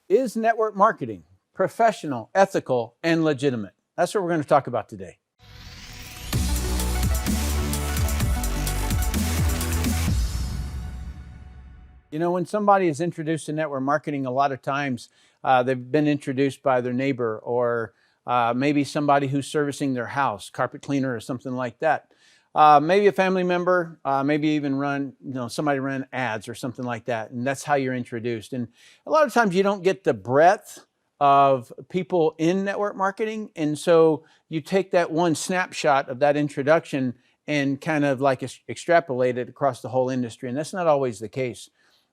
Is network marketing professional, ethical, and legitimate? That's what we're going to talk about today. You know, when somebody is introduced to network marketing, a lot of times they've been introduced by their neighbor or maybe somebody who's servicing their house, carpet cleaner or something like that. Maybe a family member, maybe even somebody ran ads or something like that. And that's how you're introduced. And a lot of times you don't get the breadth of people in network marketing. And so you take that one snapshot of that introduction and kind of like extrapolate it across the whole industry. And that's not always the case.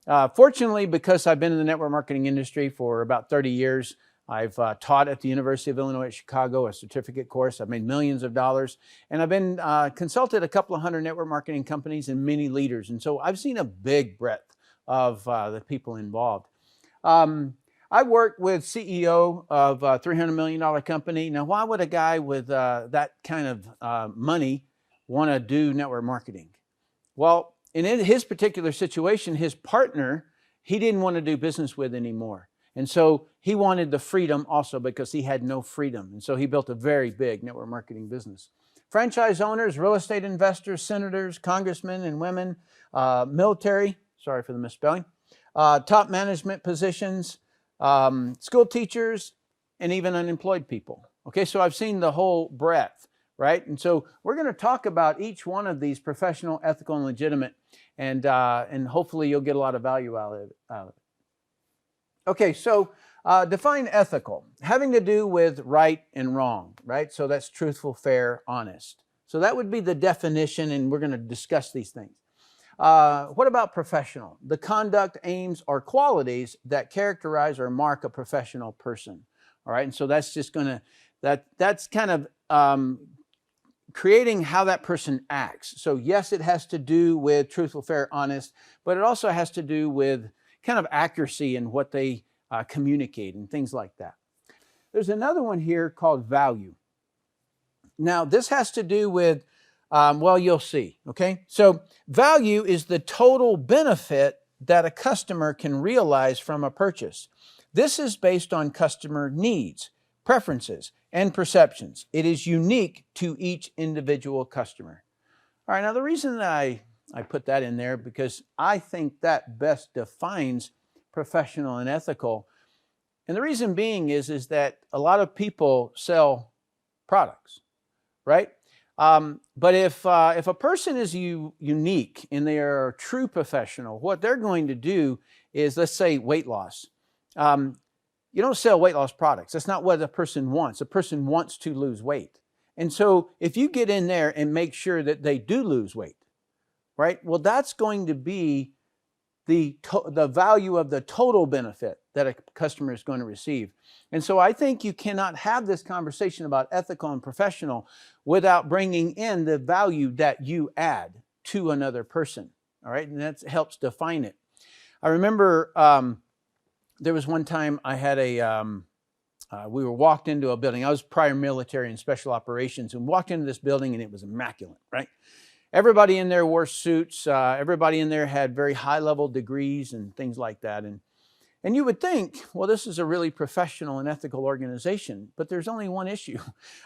Fortunately, because I've been in the network marketing industry for about 30 years, I've taught at the University of Illinois at Chicago, a certificate course. I've made millions of dollars, and I've been consulted a couple of hundred network marketing companies and many leaders. And so I've seen a big breadth of the people involved. I worked with CEO of a $300 million company. Now, why would a guy with that kind of money want to do network marketing? Well, in his particular situation, his partner, he didn't want to do business with anymore. And so he wanted the freedom also because he had no freedom. And so he built a very big network marketing business. Franchise owners, real estate investors, senators, congressmen and women, military, sorry for the misspelling, top management positions, school teachers, and even unemployed people. Okay, so I've seen the whole breadth. Right? And so we're going to talk about each one of these professional, ethical, and legitimate, and hopefully you'll get a lot of value out of it. Okay, so define ethical, having to do with right and wrong, right? So that's truthful, fair, honest. So that would be the definition, and we're going to discuss these things. What about professional? The conduct, aims, or qualities that characterize or mark a professional person. All right, and so that's just going to, that's kind of creating how that person acts. So yes, it has to do with truthful, fair, honest, but it also has to do with kind of accuracy in what they communicate and things like that. There's another one here called value. Now, this has to do with, well, you'll see, okay? So value is the total benefit that a customer can realize from a purchase. This is based on customer needs, preferences, and perceptions. It is unique to each individual customer. All right, now the reason that I put that in there because I think that best defines professional and ethical. And the reason being is that a lot of people sell products, right? But if a person is unique and they are a true professional, what they're going to do is, let's say, weight loss. You don't sell weight loss products. That's not what a person wants. A person wants to lose weight. And so if you get in there and make sure that they do lose weight, right? Well, that's going to be the value of the total benefit that a customer is going to receive. And so I think you cannot have this conversation about ethical and professional without bringing in the value that you add to another person. All right, and that helps define it. I remember there was one time I had we were walked into a building. I was prior military and special operations and walked into this building and it was immaculate, right? Everybody in there wore suits. Everybody in there had very high level degrees and things like that. And you would think, well, this is a really professional and ethical organization, but there's only one issue.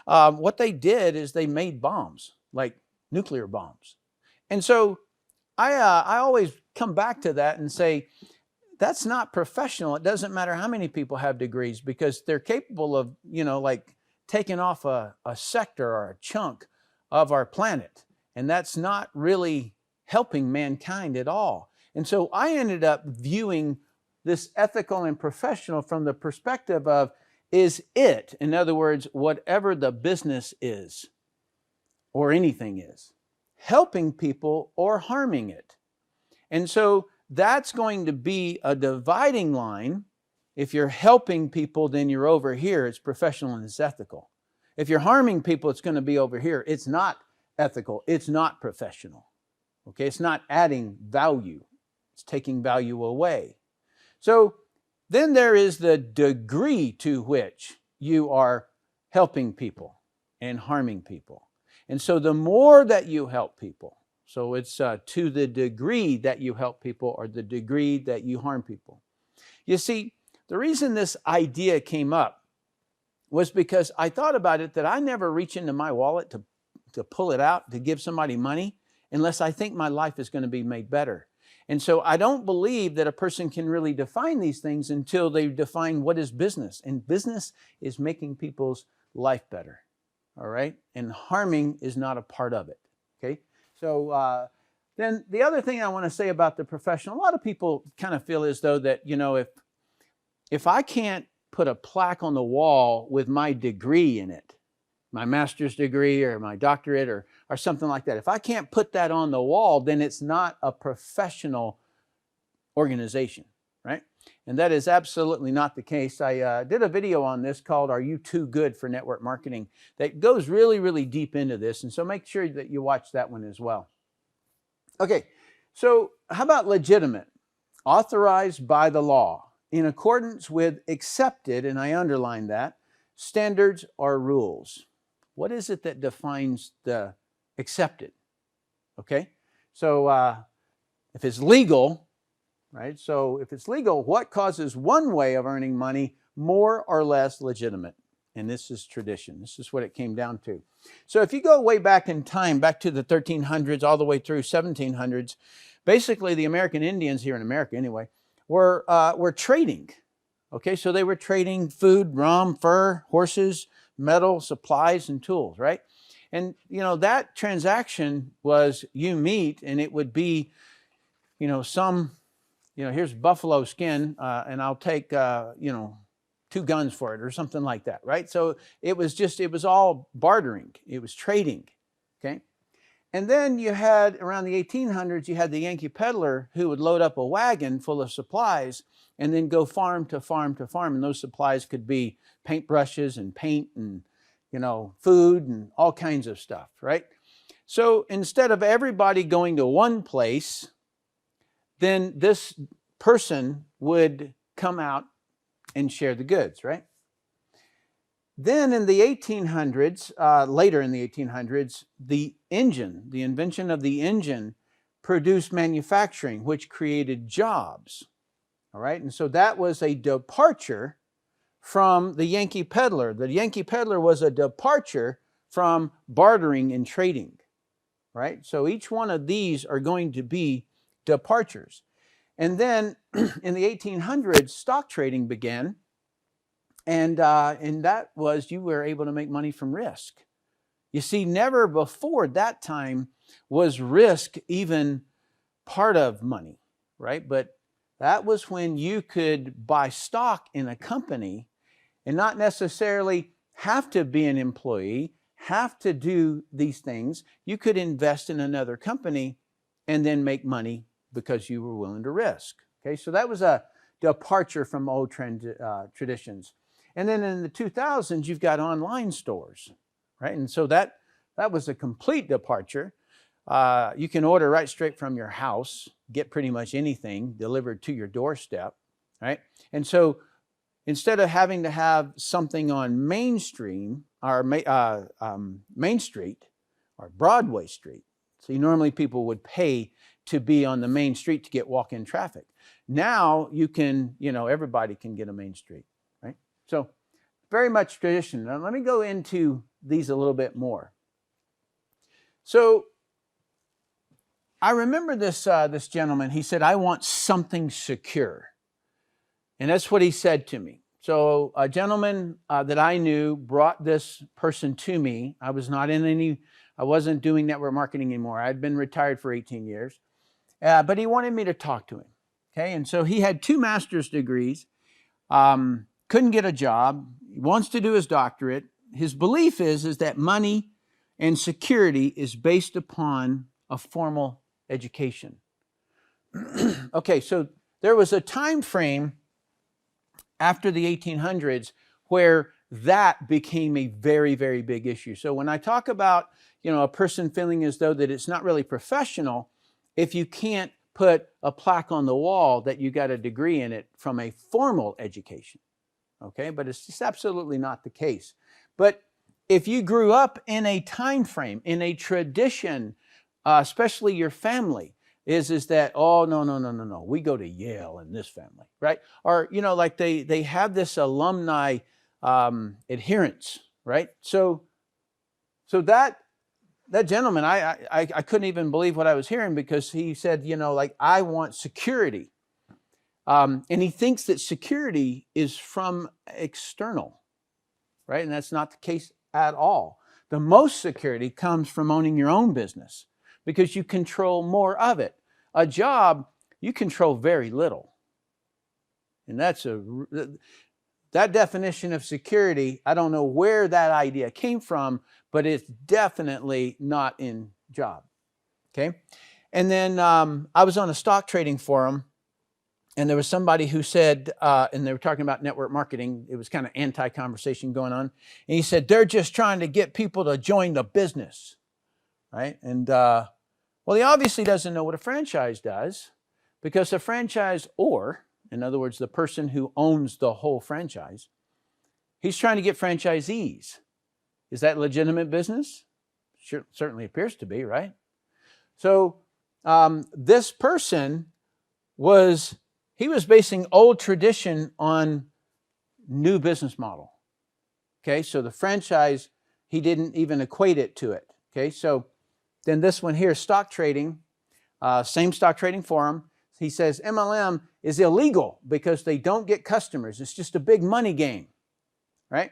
What they did is they made bombs, like nuclear bombs. And so I always come back to that and say, that's not professional. It doesn't matter how many people have degrees because they're capable of, like taking off a sector or a chunk of our planet. And that's not really helping mankind at all. And so I ended up viewing this ethical and professional from the perspective of, is it, in other words, whatever the business is or anything is, helping people or harming it? And so that's going to be a dividing line. If you're helping people, then you're over here. It's professional and it's ethical. If you're harming people, it's going to be over here. It's not ethical. It's not professional. Okay, it's not adding value. It's taking value away. So then there is the degree to which you are helping people and harming people. And so the more that you help people, so it's to the degree that you help people or the degree that you harm people. You see, The reason this idea came up was because I thought about it, that I never reach into my wallet to pull it out, to give somebody money, unless I think my life is going to be made better. And so I don't believe that a person can really define these things until they define what is business. And business is making people's life better, all right? And harming is not a part of it, okay? So then the other thing I want to say about the professional, a lot of people kind of feel as though that, you know, if I can't put a plaque on the wall with my degree in it, my master's degree or my doctorate or something like that, if I can't put that on the wall, then it's not a professional organization, right? And that is absolutely not the case. I did a video on this called "Are You Too Good for Network Marketing?" that goes really, really deep into this. And so make sure that you watch that one as well. Okay, so how about legitimate? Authorized by the law, in accordance with accepted, and I underline that, standards or rules. What is it that defines the accepted? Okay, so if it's legal, right? So if it's legal, what causes one way of earning money more or less legitimate? And this is tradition. This is what it came down to. So if you go way back in time, back to the 1300s, all the way through 1700s, basically the American Indians, here in America anyway, were trading. Okay, so they were trading food, rum, fur, horses, metal, supplies, and tools, right? And, you know, that transaction was you meet, and it would be, you know, here's buffalo skin, and I'll take, 2 guns for it or something like that, right? So it was all bartering. It was trading, okay? And then you had, around the 1800s, you had the Yankee peddler who would load up a wagon full of supplies and then go farm to farm to farm. And those supplies could be paintbrushes and paint and, you know, food and all kinds of stuff, right? So instead of everybody going to one place, then this person would come out and share the goods, right? Then in the 1800s, later in the 1800s, the invention of the engine produced manufacturing, which created jobs, all right? And so that was a departure from the Yankee peddler. The Yankee peddler was a departure from bartering and trading, right? So each one of these are going to be departures. And then in the 1800s, stock trading began. And that was, you were able to make money from risk. You see, never before that time was risk even part of money, right? But that was when you could buy stock in a company and not necessarily have to be an employee, have to do these things. You could invest in another company and then make money because you were willing to risk. Okay, so that was a departure from old traditions. And then in the 2000s, you've got online stores, right? And so that was a complete departure. You can order right straight from your house, get pretty much anything delivered to your doorstep, right? And so instead of having to have something on Main Street or Main Street or Broadway Street, so normally people would pay to be on the main street to get walk-in traffic. Now you can, everybody can get a main street, right? So very much tradition. Now let me go into these a little bit more. So I remember this gentleman. He said, "I want something secure." And that's what he said to me. So a gentleman that I knew brought this person to me. I wasn't doing network marketing anymore. I'd been retired for 18 years. But he wanted me to talk to him. Okay, and so he had 2 master's degrees, couldn't get a job, he wants to do his doctorate. His belief is that money and security is based upon a formal education. Okay, so there was a time frame after the 1800s where that became a very, very big issue. So when I talk about, a person feeling as though that it's not really professional, if you can't put a plaque on the wall that you got a degree in it from a formal education, okay? But it's just absolutely not the case. But if you grew up in a time frame, in a tradition, especially your family, is that, oh, no. We go to Yale in this family, right? Or, like they have this alumni adherence, right? So that gentleman, I couldn't even believe what I was hearing, because he said, like, I want security. And he thinks that security is from external, right? And that's not the case at all. The most security comes from owning your own business, because you control more of it. A job, you control very little. And that definition of security, I don't know where that idea came from, but it's definitely not in job. Okay. And then I was on a stock trading forum, and there was somebody who said, and they were talking about network marketing. It was kind of anti-conversation going on. And he said, they're just trying to get people to join the business, right? And well, he obviously doesn't know what a franchise does, because a franchisor, in other words, the person who owns the whole franchise, he's trying to get franchisees. Is that legitimate business? Sure, certainly appears to be, right? So this person was basing old tradition on new business model. Okay, so the franchise, he didn't even equate it to it. Okay, so then this one here, stock trading, same stock trading forum. He says MLM is illegal because they don't get customers. It's just a big money game, right?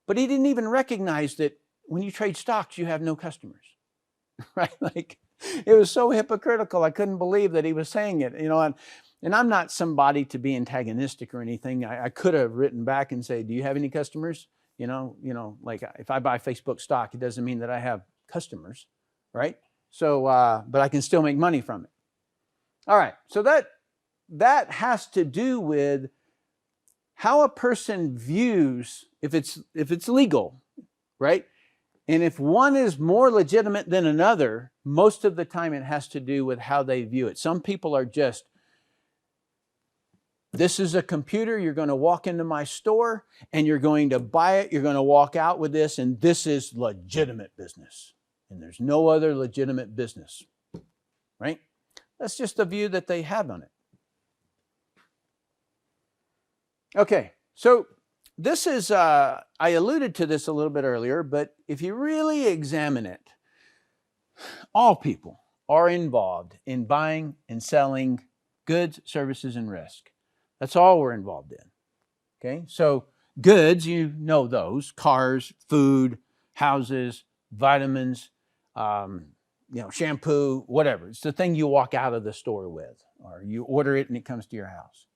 But he didn't even recognize that when you trade stocks, you have no customers, right? Like, it was so hypocritical. I couldn't believe that he was saying it, and I'm not somebody to be antagonistic or anything. I could have written back and say, do you have any customers? Like, if I buy Facebook stock, it doesn't mean that I have customers, right? So, but I can still make money from it. All right, so that has to do with how a person views, if it's legal, right? And if one is more legitimate than another, most of the time it has to do with how they view it. Some people are just, this is a computer, you're going to walk into my store and you're going to buy it, you're going to walk out with this, and this is legitimate business. And there's no other legitimate business, right? That's just the view that they have on it. Okay, so this is, I alluded to this a little bit earlier, but if you really examine it, all people are involved in buying and selling goods, services, and risk. That's all we're involved in. Okay, so goods, you know those: cars, food, houses, vitamins, shampoo, whatever. It's the thing you walk out of the store with, or you order it and it comes to your house.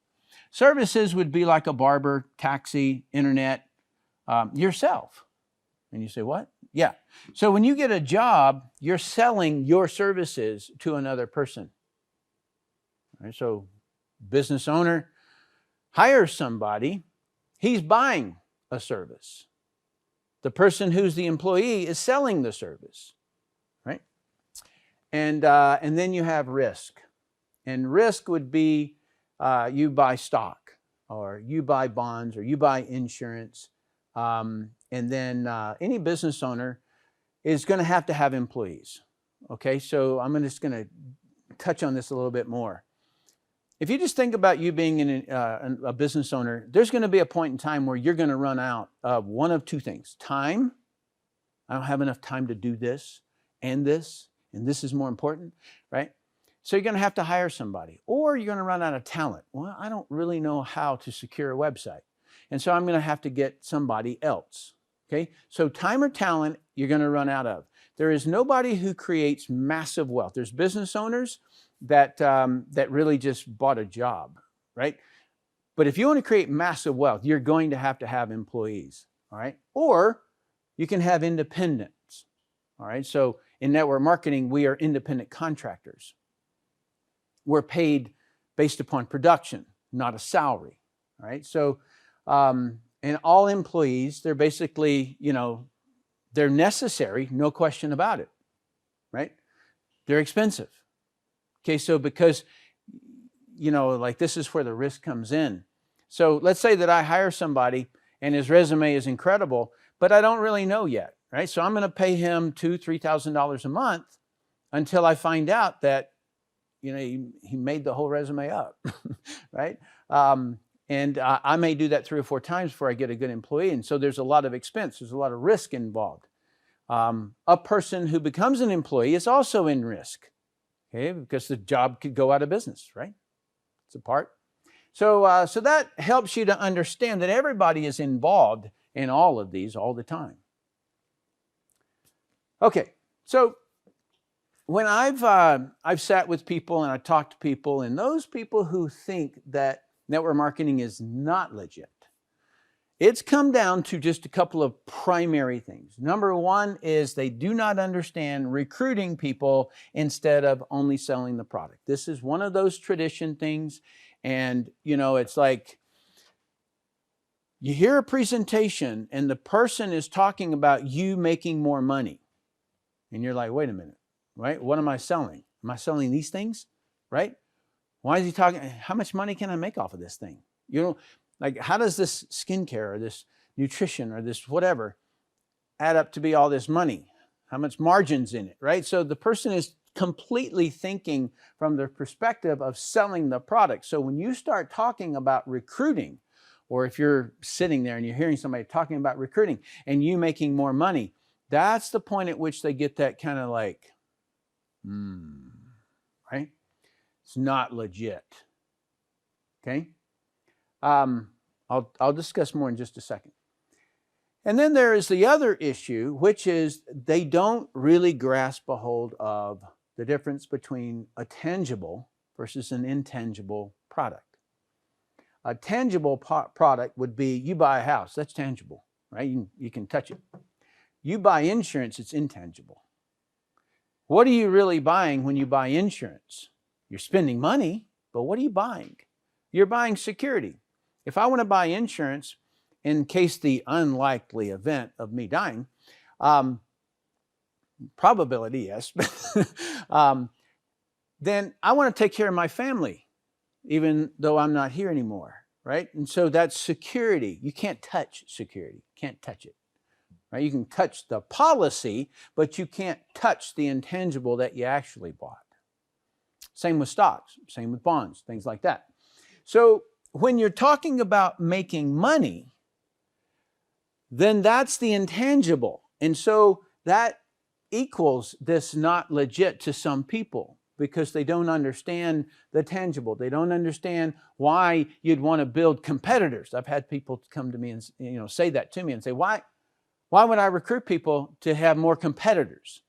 Services would be like a barber, taxi, internet, yourself. And you say, what? Yeah. So when you get a job, you're selling your services to another person. All right, so business owner hires somebody, he's buying a service. The person who's the employee is selling the service, right? And then you have risk. And risk would be you buy stock, or you buy bonds, or you buy insurance. And then any business owner is going to have employees. Okay, so I'm just going to touch on this a little bit more. If you just think about you being a business owner, there's going to be a point in time where you're going to run out of one of two things. Time. I don't have enough time to do this, and this is more important, right? So you're going to have to hire somebody, or you're going to run out of talent. Well, I don't really know how to secure a website, and so I'm going to have to get somebody else. Okay, so time or talent you're going to run out of. There is nobody who creates massive wealth. There's business owners that really just bought a job, right? But if you want to create massive wealth, you're going to have employees, all right? Or you can have independents, all right? So in network marketing, we are independent contractors. We're paid based upon production, not a salary, all right? So, and all employees, they're basically, they're necessary, no question about it, right? They're expensive. Okay, so because, like, this is where the risk comes in. So let's say that I hire somebody and his resume is incredible, but I don't really know yet, right? So I'm going to pay him $2,000, $3,000 a month until I find out that, he made the whole resume up, right? And I may do that 3 or 4 times before I get a good employee. And so there's a lot of expense. There's a lot of risk involved. A person who becomes an employee is also in risk, okay, because the job could go out of business, right? It's a part. So, so that helps you to understand that everybody is involved in all of these all the time. Okay, so when I've sat with people and I talked to people, and those people who think that network marketing is not legit, it's come down to just a couple of primary things. Number one is they do not understand recruiting people instead of only selling the product. This is one of those tradition things. And, it's like you hear a presentation and the person is talking about you making more money. And you're like, wait a minute, right? What am I selling? Am I selling these things, right? Why is he talking? How much money can I make off of this thing? Like, how does this skincare or this nutrition or this whatever add up to be all this money? How much margin's in it, right? So the person is completely thinking from the perspective of selling the product. So when you start talking about recruiting, or if you're sitting there and you're hearing somebody talking about recruiting and you making more money, that's the point at which they get that kind of like, right? It's not legit. Okay? I'll discuss more in just a second. And then there is the other issue, which is they don't really grasp a hold of the difference between a tangible versus an intangible product. A tangible product would be you buy a house, that's tangible, right? You can touch it. You buy insurance, it's intangible. What are you really buying when you buy insurance? You're spending money, but what are you buying? You're buying security. If I want to buy insurance in case the unlikely event of me dying, probability, yes, then I want to take care of my family, even though I'm not here anymore, right? And so that's security. You can't touch security. Can't touch it, right? You can touch the policy, but you can't touch the intangible that you actually bought. Same with stocks, same with bonds, things like that. So when you're talking about making money, then that's the intangible. And so that equals this not legit to some people because they don't understand the tangible. They don't understand why you'd want to build competitors. I've had people come to me and say that to me and say, why would I recruit people to have more competitors?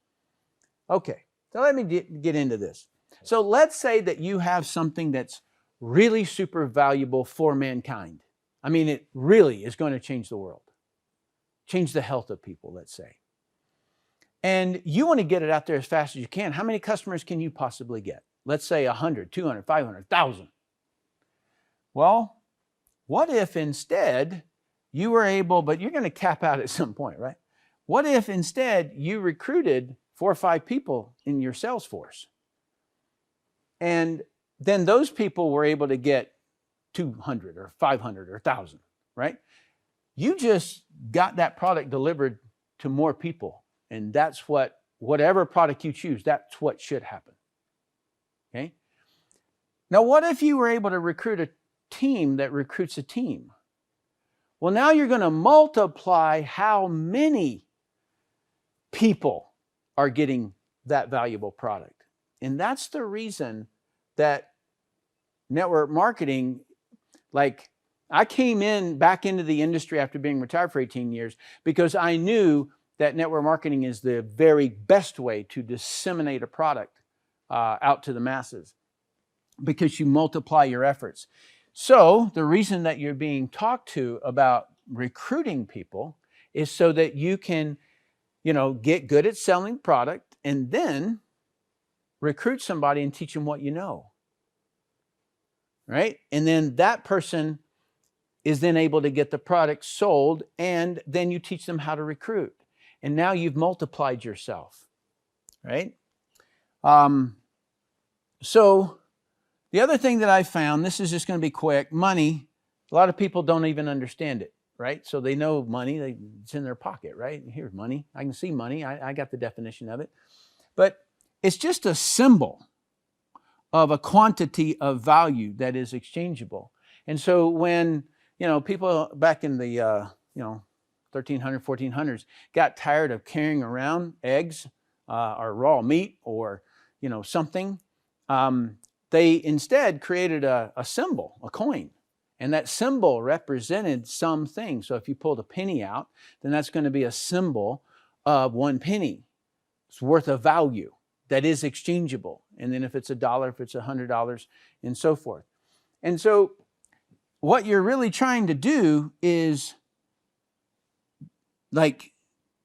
Okay, so let me get into this. So let's say that you have something that's really super valuable for mankind. I mean, it really is going to change the world, change the health of people, let's say. And you want to get it out there as fast as you can. How many customers can you possibly get? Let's say 100, 200, 500, 1,000. Well, what if instead you were able, but you're going to cap out at some point, right? What if instead you recruited 4 or 5 people in your sales force? And then those people were able to get 200 or 500 or 1,000, right? You just got that product delivered to more people. And that's whatever product you choose, that's what should happen. Okay? Now, what if you were able to recruit a team that recruits a team? Well, now you're going to multiply how many people are getting that valuable product. And that's the reason that network marketing, like I came back into the industry after being retired for 18 years because I knew that network marketing is the very best way to disseminate a product out to the masses because you multiply your efforts. So the reason that you're being talked to about recruiting people is so that you can, get good at selling product and then recruit somebody and teach them what you know, right? And then that person is then able to get the product sold and then you teach them how to recruit. And now you've multiplied yourself, right? So the other thing that I found, this is just going to be quick, money, a lot of people don't even understand it, right? So they know money, it's in their pocket, right? Here's money. I can see money. I got the definition of it. But it's just a symbol of a quantity of value that is exchangeable. And so when, people back in the, 1300s, 1400s got tired of carrying around eggs or raw meat or, something, they instead created a symbol, a coin. And that symbol represented something. So if you pulled a penny out, then that's going to be a symbol of 1 penny. It's worth of value that is exchangeable. And then if it's $1, if it's $100, and so forth. And so what you're really trying to do is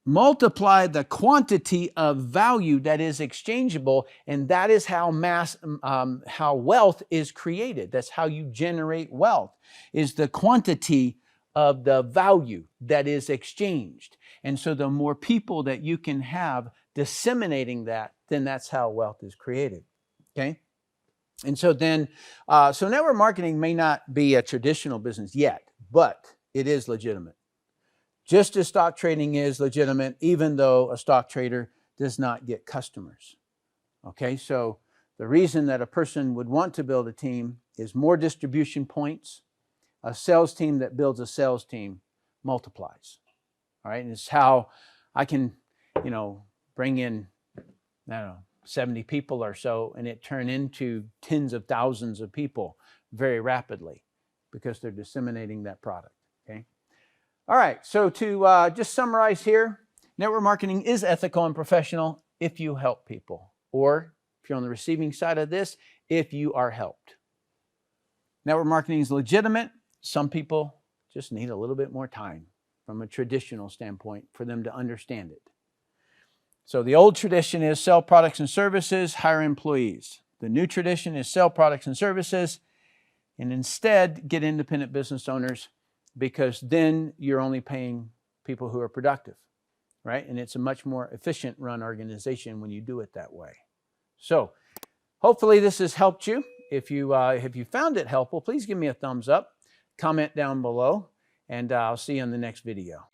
multiply the quantity of value that is exchangeable, and that is how how wealth is created. That's how you generate wealth, is the quantity of the value that is exchanged. And so the more people that you can have disseminating that, then that's how wealth is created. Okay? And so then, so network marketing may not be a traditional business yet, but it is legitimate. Just as stock trading is legitimate, even though a stock trader does not get customers. Okay, so the reason that a person would want to build a team is more distribution points. A sales team that builds a sales team multiplies. All right, and it's how I can, bring in, 70 people or so, and it turn into tens of thousands of people very rapidly because they're disseminating that product. Okay. All right, so to just summarize here, network marketing is ethical and professional if you help people, or if you're on the receiving side of this, if you are helped. Network marketing is legitimate. Some people just need a little bit more time from a traditional standpoint for them to understand it. So the old tradition is sell products and services, hire employees. The new tradition is sell products and services, and instead get independent business owners, because then you're only paying people who are productive, right? And it's a much more efficient run organization when you do it that way. So hopefully this has helped you. If you found it helpful, please give me a thumbs up, comment down below, and I'll see you in the next video.